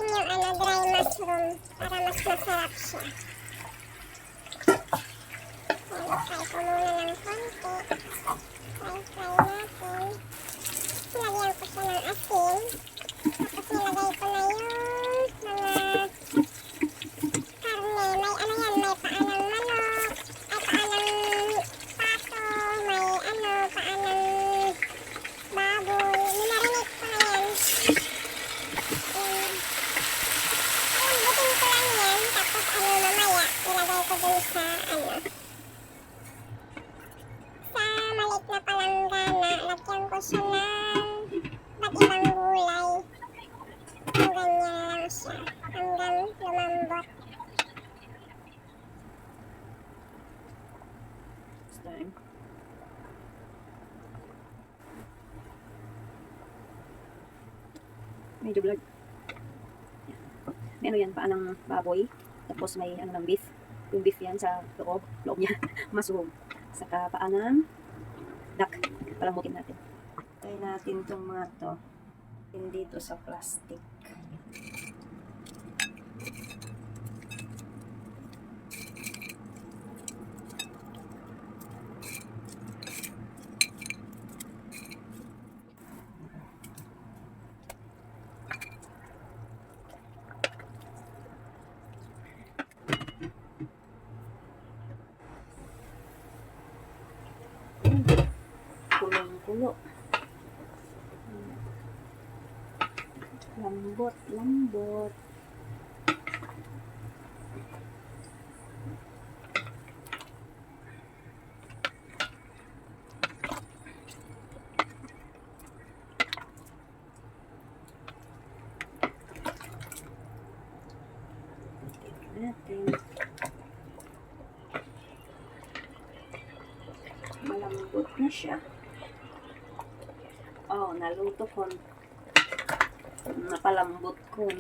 natin yung dry mushroom para mas masarap siya. Fry ko muna ng konti. Fry natin. Nilagyan ko siya ng asin. Tapos nilagay ko na yung mga karne. May ano yan, may paa ng manok, ay paa ng pato, may paa ng baboy. Minarinate ko na yan. Butin ko lang yan. Tapos mamaya, ilagay ko dun sa sa maliit na palanggana. Lagyan ko siya ng iba't ibang gulay. Kung ganyan lang siya. Hanggang lumambot. Medyo vlog. May ano yan, paa ng baboy. Tapos may ano ng beef. Yung beef yan sa loob niya. Mushroom. Saka paa ng duck. Palambutin natin. Tayo natin itong mga to. Dito sa plastic. Kulong-kulo. Lambot. Natin. Malambot na siya. Oh, naluto ko. Napalambot ko.